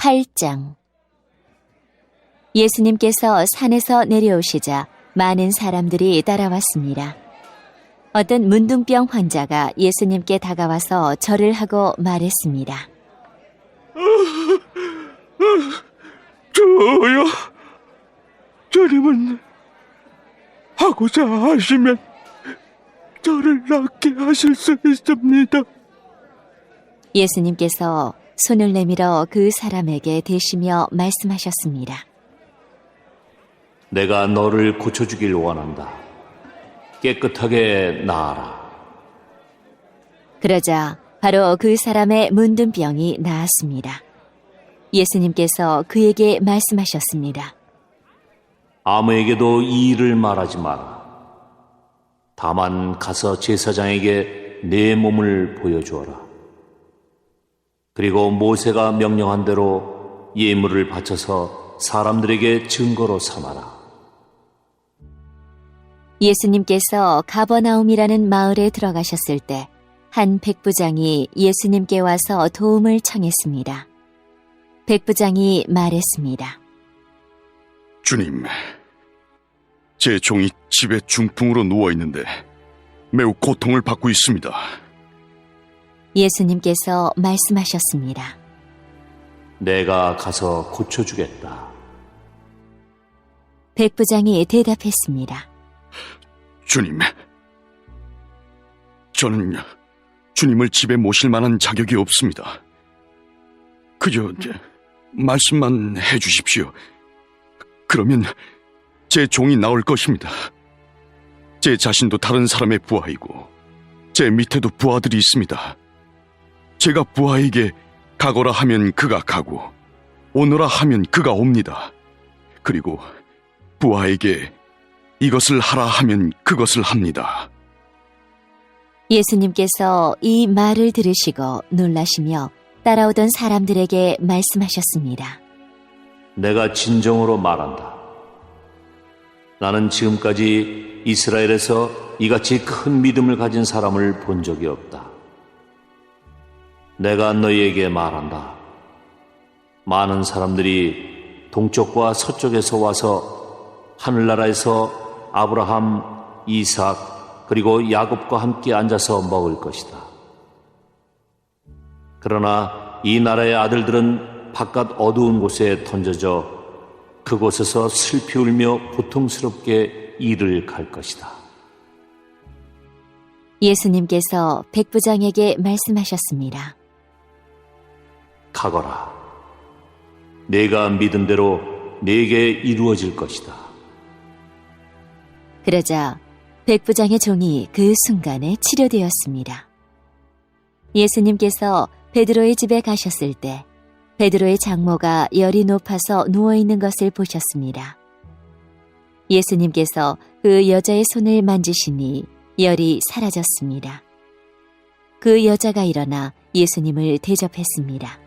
8장. 예수님께서 산에서 내려오시자 많은 사람들이 따라왔습니다. 어떤 문둥병 환자가 예수님께 다가와서 절을 하고 말했습니다. 주여, 주님은 하고자 하시면 저를 낫게 하실 수 있습니다. 예수님께서 손을 내밀어 그 사람에게 대시며 말씀하셨습니다. 내가 너를 고쳐주길 원한다. 깨끗하게 나아라. 그러자 바로 그 사람의 문둥병이 나았습니다. 예수님께서 그에게 말씀하셨습니다. 아무에게도 이 일을 말하지 마라. 다만 가서 제사장에게 내 몸을 보여주어라. 그리고 모세가 명령한 대로 예물을 바쳐서 사람들에게 증거로 삼아라. 예수님께서 가버나움이라는 마을에 들어가셨을 때 한 백부장이 예수님께 와서 도움을 청했습니다. 백부장이 말했습니다. 주님, 제 종이 집에 중풍으로 누워있는데 매우 고통을 받고 있습니다. 예수님께서 말씀하셨습니다. 내가 가서 고쳐주겠다. 백부장이 대답했습니다. 주님, 저는 주님을 집에 모실 만한 자격이 없습니다. 그저 말씀만 해주십시오. 그러면 제 종이 나을 것입니다. 제 자신도 다른 사람의 부하이고 제 밑에도 부하들이 있습니다. 제가 부하에게 가거라 하면 그가 가고 오너라 하면 그가 옵니다. 그리고 부하에게 이것을 하라 하면 그것을 합니다. 예수님께서 이 말을 들으시고 놀라시며 따라오던 사람들에게 말씀하셨습니다. 내가 진정으로 말한다. 나는 지금까지 이스라엘에서 이같이 큰 믿음을 가진 사람을 본 적이 없다. 내가 너희에게 말한다. 많은 사람들이 동쪽과 서쪽에서 와서 하늘나라에서 아브라함, 이삭, 그리고 야곱과 함께 앉아서 먹을 것이다. 그러나 이 나라의 아들들은 바깥 어두운 곳에 던져져 그곳에서 슬피 울며 고통스럽게 이를 갈 것이다. 예수님께서 백부장에게 말씀하셨습니다. 가거라. 내가 믿은 대로 내게 이루어질 것이다. 그러자 백부장의 종이 그 순간에 치료되었습니다. 예수님께서 베드로의 집에 가셨을 때 베드로의 장모가 열이 높아서 누워있는 것을 보셨습니다. 예수님께서 그 여자의 손을 만지시니 열이 사라졌습니다. 그 여자가 일어나 예수님을 대접했습니다.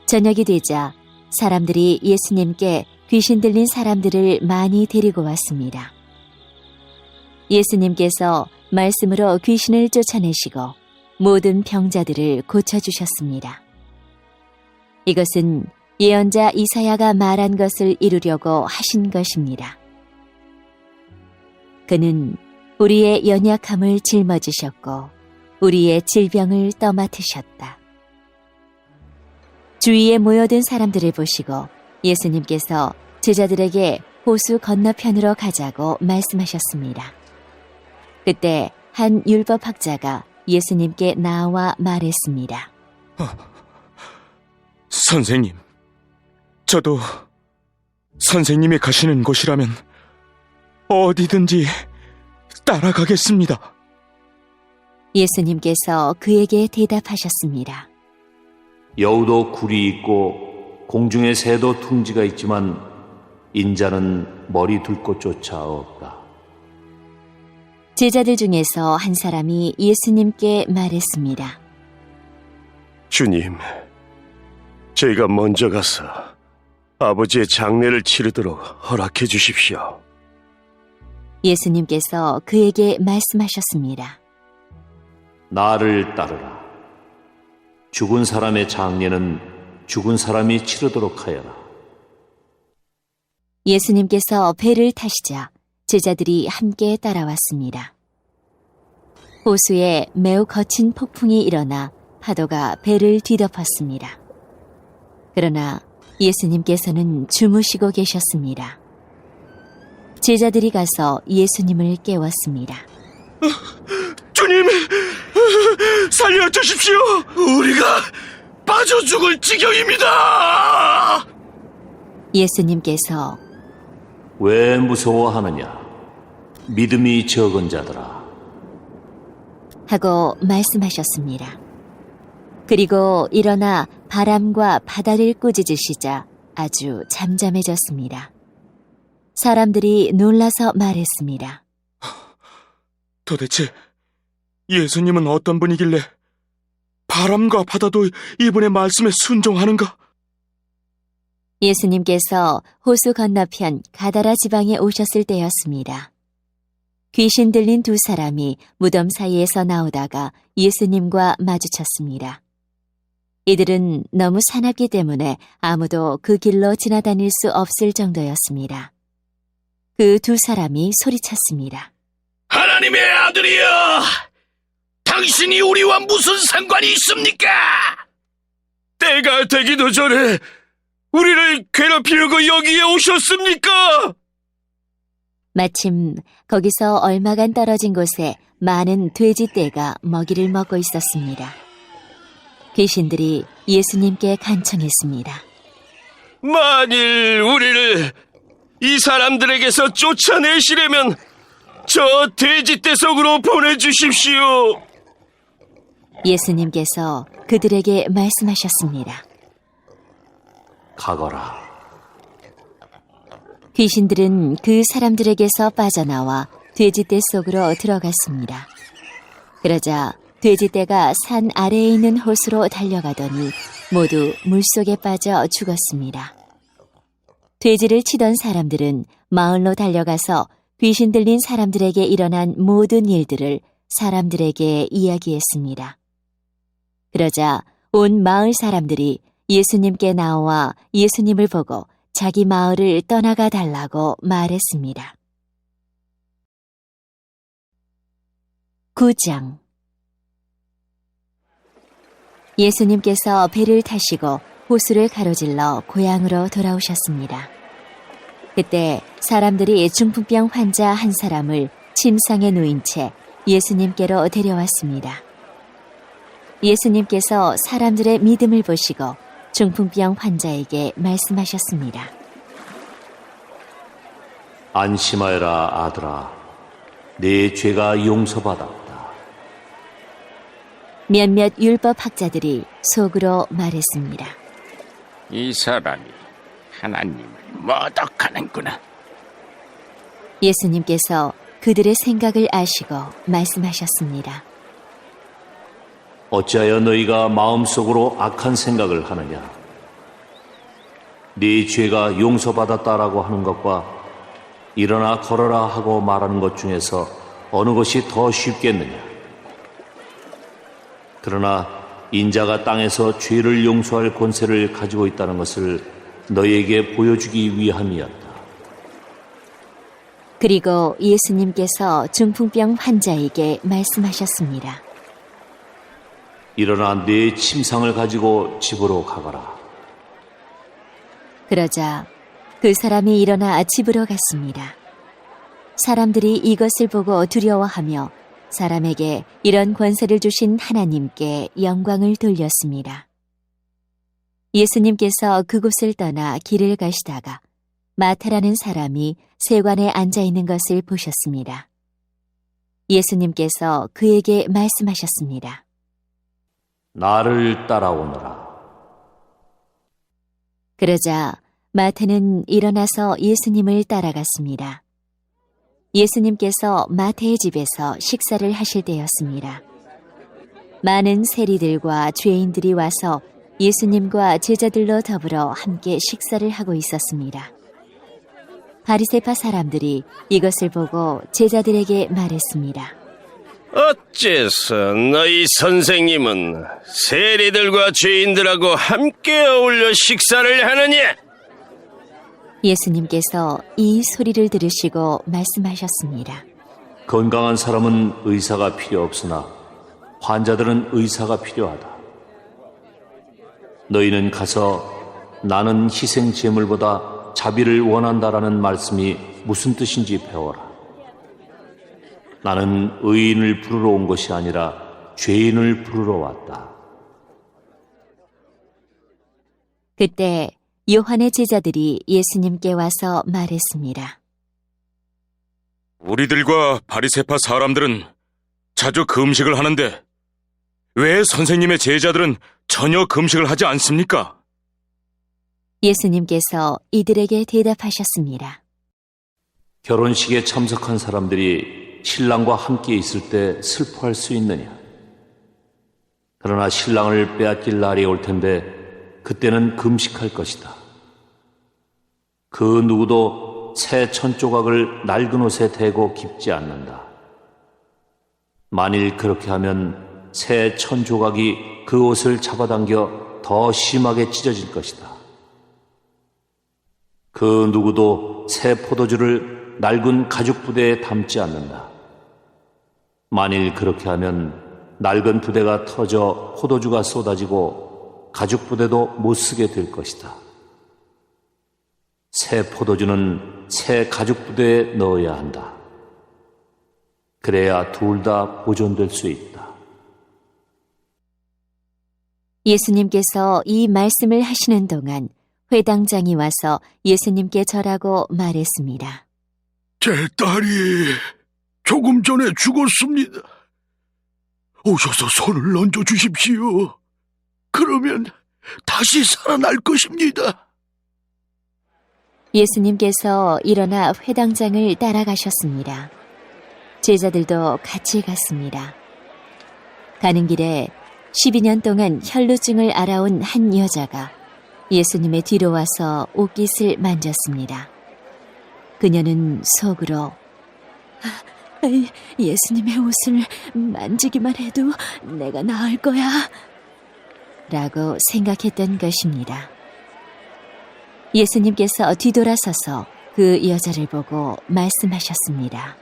저녁이 되자 사람들이 예수님께 귀신 들린 사람들을 많이 데리고 왔습니다. 예수님께서 말씀으로 귀신을 쫓아내시고 모든 병자들을 고쳐주셨습니다. 이것은 예언자 이사야가 말한 것을 이루려고 하신 것입니다. 그는 우리의 연약함을 짊어지셨고 우리의 질병을 떠맡으셨다. 주위에 모여든 사람들을 보시고 예수님께서 제자들에게 호수 건너편으로 가자고 말씀하셨습니다. 그때 한 율법학자가 예수님께 나와 말했습니다. 선생님, 저도 선생님이 가시는 곳이라면 어디든지 따라가겠습니다. 예수님께서 그에게 대답하셨습니다. 여우도 굴이 있고 공중에 새도 둥지가 있지만 인자는 머리 둘 곳조차 없다. 제자들 중에서 한 사람이 예수님께 말했습니다. 주님, 저희가 먼저 가서 아버지의 장례를 치르도록 허락해 주십시오. 예수님께서 그에게 말씀하셨습니다. 나를 따르라. 죽은 사람의 장례는 죽은 사람이 치르도록 하여라. 예수님께서 배를 타시자 제자들이 함께 따라왔습니다. 호수에 매우 거친 폭풍이 일어나 파도가 배를 뒤덮었습니다. 그러나 예수님께서는 주무시고 계셨습니다. 제자들이 가서 예수님을 깨웠습니다. 주님, 살려주십시오. 우리가 빠져 죽을 지경입니다. 예수님께서 왜 무서워하느냐? 믿음이 적은 자들아. 하고 말씀하셨습니다. 그리고 일어나 바람과 바다를 꾸짖으시자 아주 잠잠해졌습니다. 사람들이 놀라서 말했습니다. 도대체 예수님은 어떤 분이길래 바람과 바다도 이분의 말씀에 순종하는가? 예수님께서 호수 건너편 가다라 지방에 오셨을 때였습니다. 귀신 들린 두 사람이 무덤 사이에서 나오다가 예수님과 마주쳤습니다. 이들은 너무 사납기 때문에 아무도 그 길로 지나다닐 수 없을 정도였습니다. 그 두 사람이 소리쳤습니다. 하나님의 아들이여! 당신이 우리와 무슨 상관이 있습니까? 때가 되기도 전에 우리를 괴롭히려고 여기에 오셨습니까? 마침 거기서 얼마간 떨어진 곳에 많은 돼지떼가 먹이를 먹고 있었습니다. 귀신들이 예수님께 간청했습니다. 만일 우리를 이 사람들에게서 쫓아내시려면 저 돼지떼 속으로 보내주십시오. 예수님께서 그들에게 말씀하셨습니다. 가거라. 귀신들은 그 사람들에게서 빠져나와 돼지떼 속으로 들어갔습니다. 그러자 돼지떼가 산 아래에 있는 호수로 달려가더니 모두 물속에 빠져 죽었습니다. 돼지를 치던 사람들은 마을로 달려가서 귀신 들린 사람들에게 일어난 모든 일들을 사람들에게 이야기했습니다. 그러자 온 마을 사람들이 예수님께 나와 예수님을 보고 자기 마을을 떠나가 달라고 말했습니다. 9장 예수님께서 배를 타시고 호수를 가로질러 고향으로 돌아오셨습니다. 그때 사람들이 중풍병 환자 한 사람을 침상에 누인 채 예수님께로 데려왔습니다. 예수님께서 사람들의 믿음을 보시고 중풍병 환자에게 말씀하셨습니다. 안심하여라 아들아, 네 죄가 용서받았다. 몇몇 율법학자들이 속으로 말했습니다. 이 사람이 하나님을 모독하는구나. 예수님께서 그들의 생각을 아시고 말씀하셨습니다. 어찌하여 너희가 마음속으로 악한 생각을 하느냐? 네 죄가 용서받았다라고 하는 것과 일어나 걸어라 하고 말하는 것 중에서 어느 것이 더 쉽겠느냐? 그러나 인자가 땅에서 죄를 용서할 권세를 가지고 있다는 것을 너희에게 보여주기 위함이었다. 그리고 예수님께서 중풍병 환자에게 말씀하셨습니다. 일어나 네 침상을 가지고 집으로 가거라. 그러자 그 사람이 일어나 집으로 갔습니다. 사람들이 이것을 보고 두려워하며 사람에게 이런 권세를 주신 하나님께 영광을 돌렸습니다. 예수님께서 그곳을 떠나 길을 가시다가 마태라는 사람이 세관에 앉아 있는 것을 보셨습니다. 예수님께서 그에게 말씀하셨습니다. 나를 따라오너라. 그러자 마태는 일어나서 예수님을 따라갔습니다. 예수님께서 마태의 집에서 식사를 하실 때였습니다. 많은 세리들과 죄인들이 와서 예수님과 제자들로 더불어 함께 식사를 하고 있었습니다. 바리새파 사람들이 이것을 보고 제자들에게 말했습니다. 어째서 너희 선생님은 세리들과 죄인들하고 함께 어울려 식사를 하느냐? 예수님께서 이 소리를 들으시고 말씀하셨습니다. 건강한 사람은 의사가 필요 없으나 환자들은 의사가 필요하다. 너희는 가서 나는 희생 제물보다 자비를 원한다라는 말씀이 무슨 뜻인지 배워라. 나는 의인을 부르러 온 것이 아니라 죄인을 부르러 왔다. 그때 요한의 제자들이 예수님께 와서 말했습니다. 우리들과 바리새파 사람들은 자주 금식을 하는데 왜 선생님의 제자들은 전혀 금식을 하지 않습니까? 예수님께서 이들에게 대답하셨습니다. 결혼식에 참석한 사람들이 신랑과 함께 있을 때 슬퍼할 수 있느냐? 그러나 신랑을 빼앗길 날이 올 텐데 그때는 금식할 것이다. 그 누구도 새 천조각을 낡은 옷에 대고 깁지 않는다. 만일 그렇게 하면 새 천조각이 그 옷을 잡아당겨 더 심하게 찢어질 것이다. 그 누구도 새 포도주를 낡은 가죽 부대에 담지 않는다. 만일 그렇게 하면 낡은 부대가 터져 포도주가 쏟아지고 가죽 부대도 못 쓰게 될 것이다. 새 포도주는 새 가죽 부대에 넣어야 한다. 그래야 둘 다 보존될 수 있다. 예수님께서 이 말씀을 하시는 동안 회당장이 와서 예수님께 절하고 말했습니다. 제 딸이 조금 전에 죽었습니다. 오셔서 손을 얹어 주십시오. 그러면 다시 살아날 것입니다. 예수님께서 일어나 회당장을 따라가셨습니다. 제자들도 같이 갔습니다. 가는 길에 12년 동안 혈루증을 앓아온 한 여자가 예수님의 뒤로 와서 옷깃을 만졌습니다. 그녀는 속으로 예수님의 옷을 만지기만 해도 내가 나을 거야 라고 생각했던 것입니다. 예수님께서 뒤돌아서서 그 여자를 보고 말씀하셨습니다.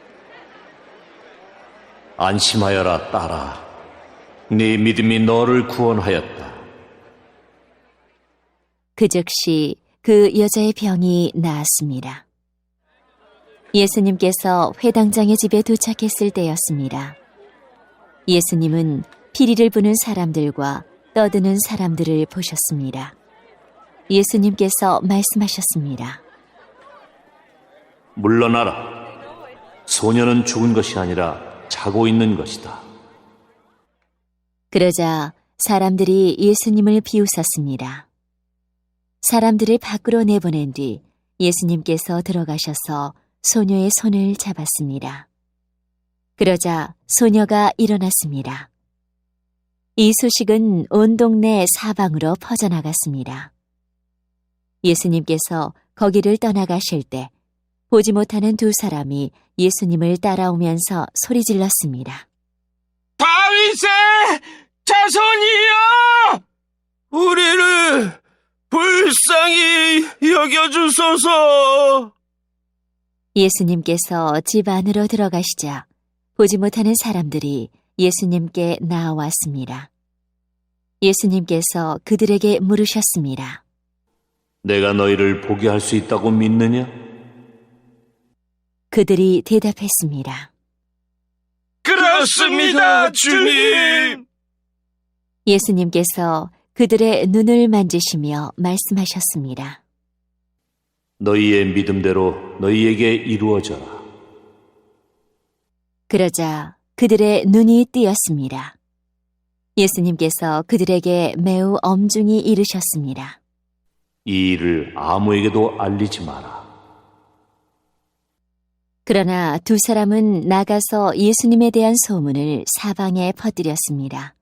안심하여라, 딸아. 네 믿음이 너를 구원하였다. 그 즉시 그 여자의 병이 나았습니다. 예수님께서 회당장의 집에 도착했을 때였습니다. 예수님은 피리를 부는 사람들과 떠드는 사람들을 보셨습니다. 예수님께서 말씀하셨습니다. 물러나라. 소녀는 죽은 것이 아니라 자고 있는 것이다. 그러자 사람들이 예수님을 비웃었습니다. 사람들을 밖으로 내보낸 뒤 예수님께서 들어가셔서 소녀의 손을 잡았습니다. 그러자 소녀가 일어났습니다. 이 소식은 온 동네 사방으로 퍼져나갔습니다. 예수님께서 거기를 떠나가실 때 보지 못하는 두 사람이 예수님을 따라오면서 소리질렀습니다. 다윗의 자손이여! 우리를 불쌍히 여겨주소서! 예수님께서 집 안으로 들어가시자 보지 못하는 사람들이 예수님께 나아왔습니다. 예수님께서 그들에게 물으셨습니다. 내가 너희를 보게 할 수 있다고 믿느냐? 그들이 대답했습니다. 그렇습니다, 주님! 예수님께서 그들의 눈을 만지시며 말씀하셨습니다. 너희의 믿음대로 너희에게 이루어져라. 그러자 그들의 눈이 띄었습니다. 예수님께서 그들에게 매우 엄중히 이르셨습니다. 이 일을 아무에게도 알리지 마라. 그러나 두 사람은 나가서 예수님에 대한 소문을 사방에 퍼뜨렸습니다.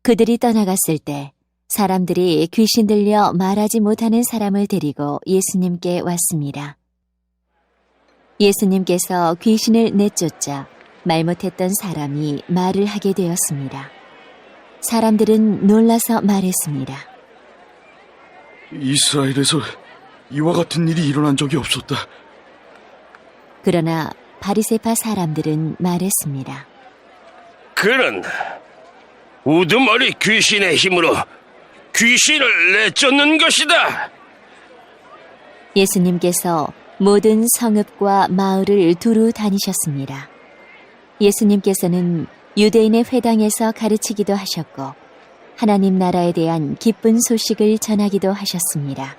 그들이 떠나갔을 때 사람들이 귀신 들려 말하지 못하는 사람을 데리고 예수님께 왔습니다. 예수님께서 귀신을 내쫓자 말 못했던 사람이 말을 하게 되었습니다. 사람들은 놀라서 말했습니다. 이스라엘에서 이와 같은 일이 일어난 적이 없었다. 그러나 바리새파 사람들은 말했습니다. 그는 우두머리 귀신의 힘으로 귀신을 내쫓는 것이다. 예수님께서 모든 성읍과 마을을 두루 다니셨습니다. 예수님께서는 유대인의 회당에서 가르치기도 하셨고 하나님 나라에 대한 기쁜 소식을 전하기도 하셨습니다.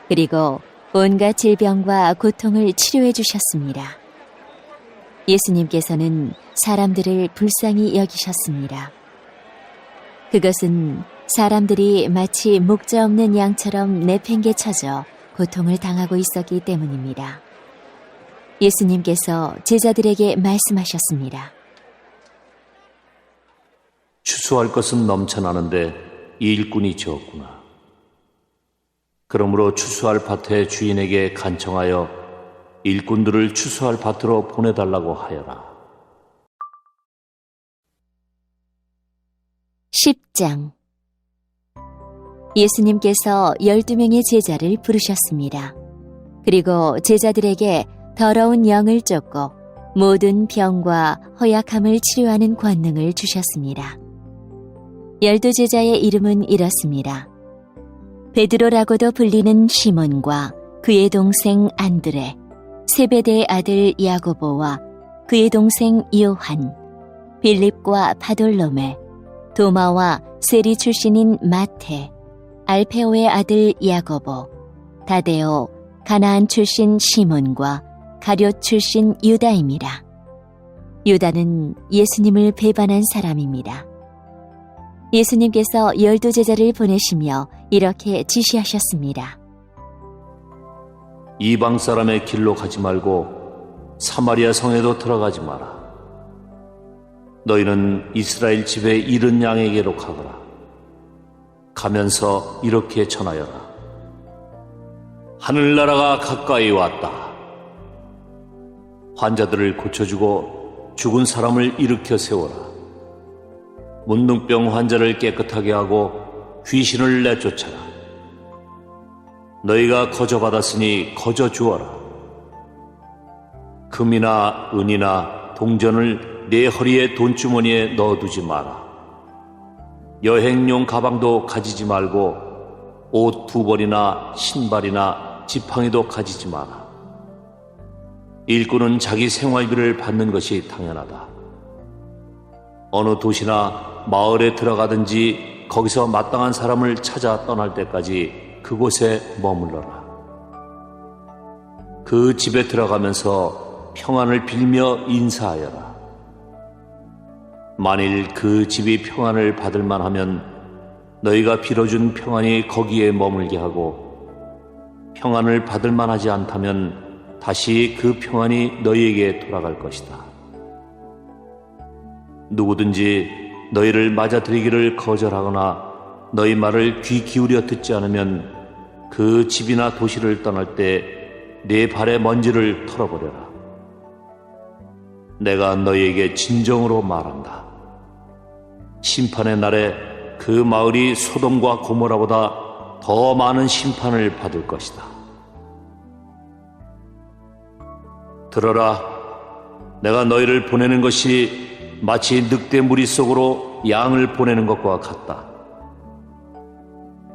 그리고 온갖 질병과 고통을 치료해 주셨습니다. 예수님께서는 사람들을 불쌍히 여기셨습니다. 그것은 사람들이 마치 목자 없는 양처럼 내팽개쳐져 고통을 당하고 있었기 때문입니다. 예수님께서 제자들에게 말씀하셨습니다. 추수할 것은 넘쳐나는데 일꾼이 적구나. 그러므로 추수할 밭의 주인에게 간청하여 일꾼들을 추수할 밭으로 보내달라고 하여라. 10장. 예수님께서 12명의 제자를 부르셨습니다. 그리고 제자들에게 더러운 영을 쫓고 모든 병과 허약함을 치료하는 권능을 주셨습니다. 12제자의 이름은 이렇습니다. 베드로라고도 불리는 시몬과 그의 동생 안드레, 세베대의 아들 야고보와 그의 동생 요한, 빌립과 바돌로메, 도마와 세리 출신인 마테, 알페오의 아들 야고보, 다데오, 가나안 출신 시몬과 가룟 출신 유다입니다. 유다는 예수님을 배반한 사람입니다. 예수님께서 12제자를 보내시며 이렇게 지시하셨습니다. 이방 사람의 길로 가지 말고 사마리아 성에도 들어가지 마라. 너희는 이스라엘 집의 잃은 양에게로 가거라. 가면서 이렇게 전하여라. 하늘나라가 가까이 왔다. 환자들을 고쳐주고 죽은 사람을 일으켜 세워라. 문둥병 환자를 깨끗하게 하고 귀신을 내쫓아라. 너희가 거저받았으니 거저 주어라. 금이나 은이나 동전을 내 허리의 돈주머니에 넣어두지 마라. 여행용 가방도 가지지 말고 옷 2벌이나 신발이나 지팡이도 가지지 마라. 일꾼은 자기 생활비를 받는 것이 당연하다. 어느 도시나 마을에 들어가든지 거기서 마땅한 사람을 찾아 떠날 때까지 그곳에 머물러라. 그 집에 들어가면서 평안을 빌며 인사하여라. 만일 그 집이 평안을 받을 만하면 너희가 빌어준 평안이 거기에 머물게 하고 평안을 받을 만하지 않다면 다시 그 평안이 너희에게 돌아갈 것이다. 누구든지 너희를 맞아들이기를 거절하거나 너희 말을 귀 기울여 듣지 않으면 그 집이나 도시를 떠날 때 네 발의 먼지를 털어버려라. 내가 너희에게 진정으로 말한다. 심판의 날에 그 마을이 소돔과 고모라보다 더 많은 심판을 받을 것이다. 들어라. 내가 너희를 보내는 것이 마치 늑대 무리 속으로 양을 보내는 것과 같다.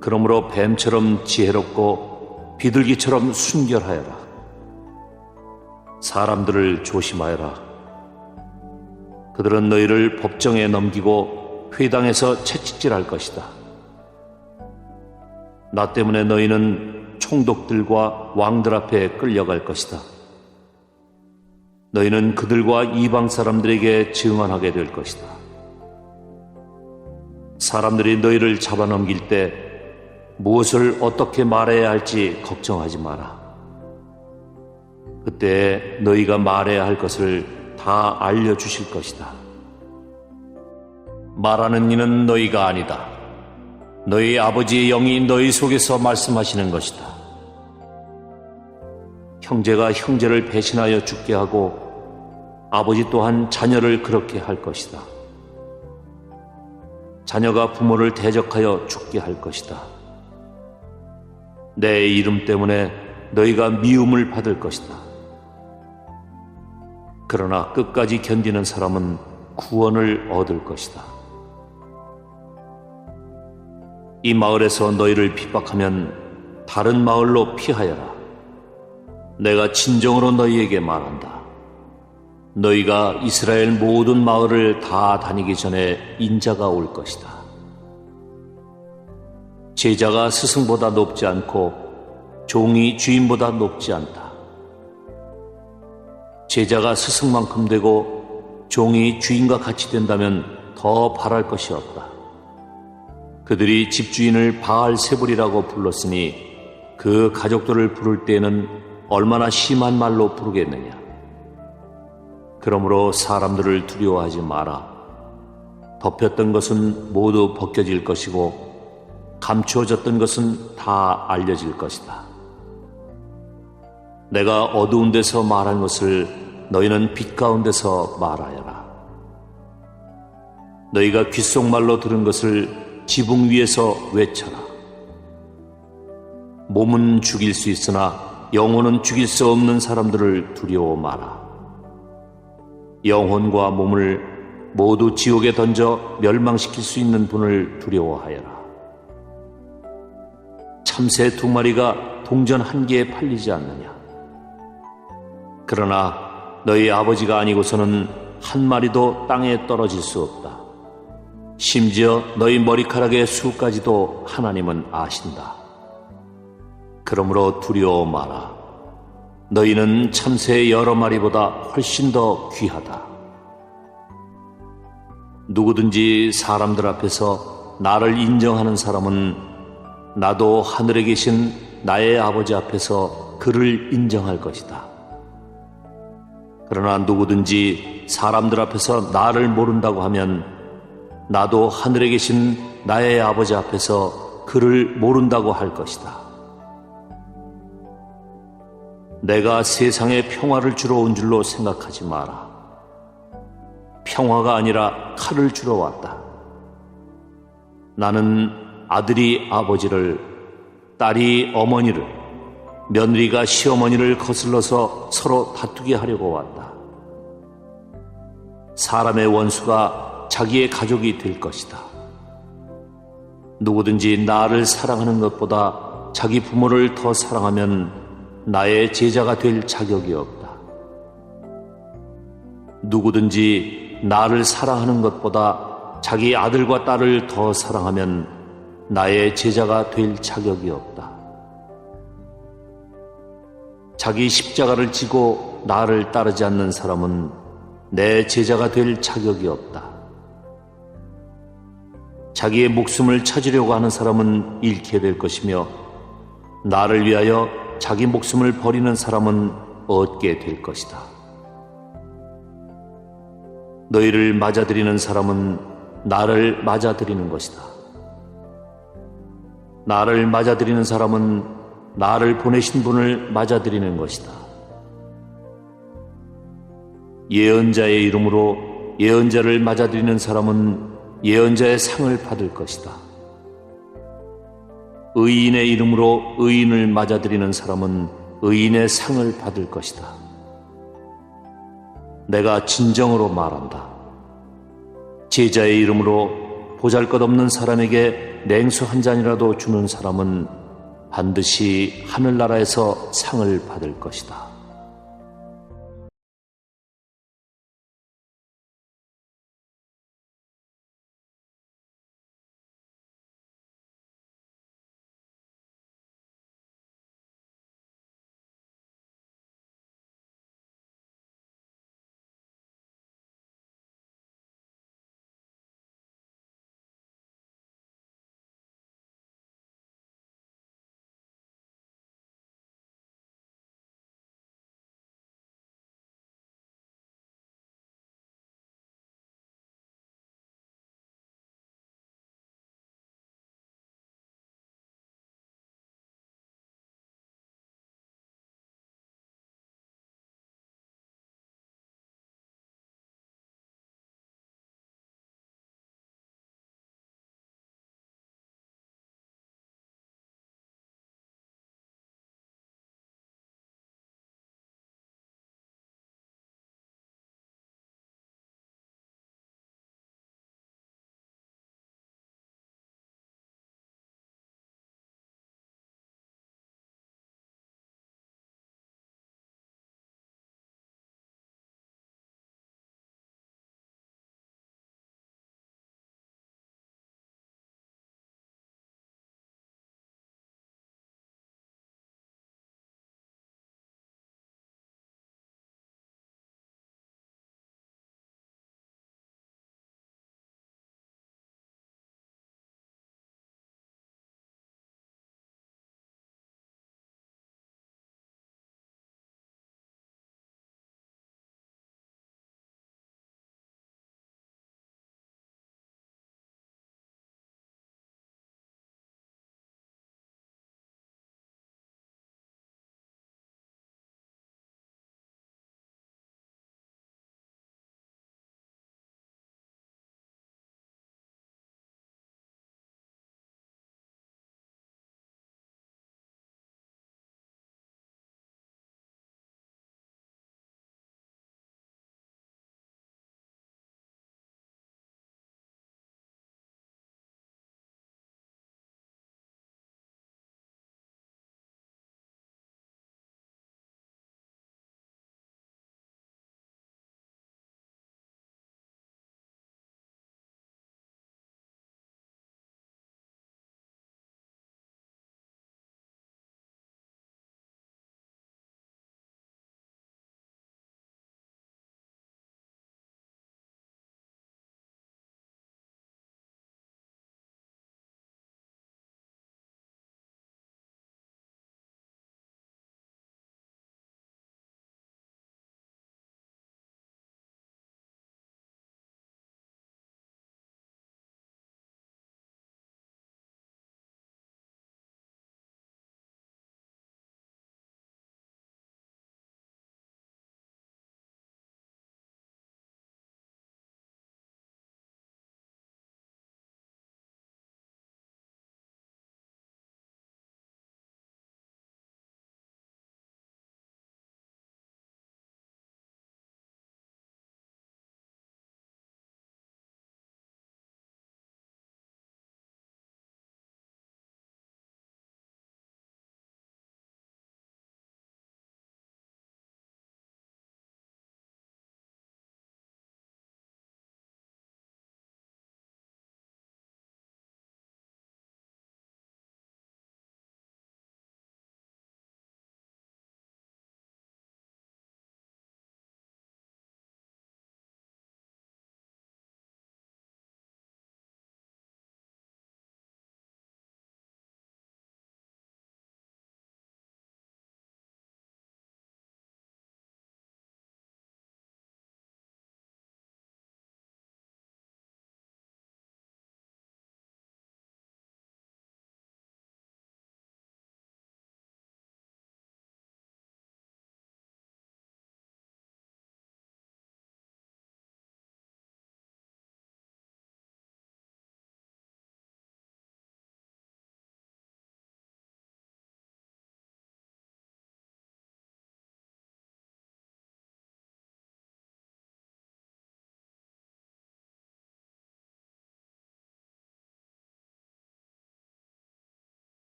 그러므로 뱀처럼 지혜롭고 비둘기처럼 순결하여라. 사람들을 조심하여라. 그들은 너희를 법정에 넘기고 회당에서 채찍질할 것이다. 나 때문에 너희는 총독들과 왕들 앞에 끌려갈 것이다. 너희는 그들과 이방 사람들에게 증언하게 될 것이다. 사람들이 너희를 잡아넘길 때 무엇을 어떻게 말해야 할지 걱정하지 마라. 그때 너희가 말해야 할 것을 다 알려주실 것이다. 말하는 이는 너희가 아니다. 너희 아버지의 영이 너희 속에서 말씀하시는 것이다. 형제가 형제를 배신하여 죽게 하고 아버지 또한 자녀를 그렇게 할 것이다. 자녀가 부모를 대적하여 죽게 할 것이다. 내 이름 때문에 너희가 미움을 받을 것이다. 그러나 끝까지 견디는 사람은 구원을 얻을 것이다. 이 마을에서 너희를 핍박하면 다른 마을로 피하여라. 내가 진정으로 너희에게 말한다. 너희가 이스라엘 모든 마을을 다 다니기 전에 인자가 올 것이다. 제자가 스승보다 높지 않고 종이 주인보다 높지 않다. 제자가 스승만큼 되고 종이 주인과 같이 된다면 더 바랄 것이 없다. 그들이 집주인을 바알세불이라고 불렀으니 그 가족들을 부를 때에는 얼마나 심한 말로 부르겠느냐. 그러므로 사람들을 두려워하지 마라. 덮였던 것은 모두 벗겨질 것이고 감추어졌던 것은 다 알려질 것이다. 내가 어두운 데서 말한 것을 너희는 빛 가운데서 말하여라. 너희가 귓속말로 들은 것을 지붕 위에서 외쳐라. 몸은 죽일 수 있으나 영혼은 죽일 수 없는 사람들을 두려워 마라. 영혼과 몸을 모두 지옥에 던져 멸망시킬 수 있는 분을 두려워하여라. 참새 2마리가 동전 1개에 팔리지 않느냐. 그러나 너희 아버지가 아니고서는 1마리도 땅에 떨어질 수 없다. 심지어 너희 머리카락의 수까지도 하나님은 아신다. 그러므로 두려워 마라. 너희는 참새 여러 마리보다 훨씬 더 귀하다. 누구든지 사람들 앞에서 나를 인정하는 사람은 나도 하늘에 계신 나의 아버지 앞에서 그를 인정할 것이다. 그러나 누구든지 사람들 앞에서 나를 모른다고 하면 나도 하늘에 계신 나의 아버지 앞에서 그를 모른다고 할 것이다. 내가 세상에 평화를 주러 온 줄로 생각하지 마라. 평화가 아니라 칼을 주러 왔다. 나는 아들이 아버지를, 딸이 어머니를, 며느리가 시어머니를 거슬러서 서로 다투게 하려고 왔다. 사람의 원수가 자기의 가족이 될 것이다. 누구든지 나를 사랑하는 것보다 자기 부모를 더 사랑하면 나의 제자가 될 자격이 없다. 누구든지 나를 사랑하는 것보다 자기 아들과 딸을 더 사랑하면 나의 제자가 될 자격이 없다. 자기 십자가를 지고 나를 따르지 않는 사람은 내 제자가 될 자격이 없다. 자기의 목숨을 찾으려고 하는 사람은 잃게 될 것이며 나를 위하여 자기 목숨을 버리는 사람은 얻게 될 것이다. 너희를 맞아들이는 사람은 나를 맞아들이는 것이다. 나를 맞아들이는 사람은 나를 보내신 분을 맞아들이는 것이다. 예언자의 이름으로 예언자를 맞아들이는 사람은 예언자의 상을 받을 것이다. 의인의 이름으로 의인을 맞아들이는 사람은 의인의 상을 받을 것이다. 내가 진정으로 말한다. 제자의 이름으로 보잘것없는 사람에게 냉수 한 잔이라도 주는 사람은 반드시 하늘나라에서 상을 받을 것이다.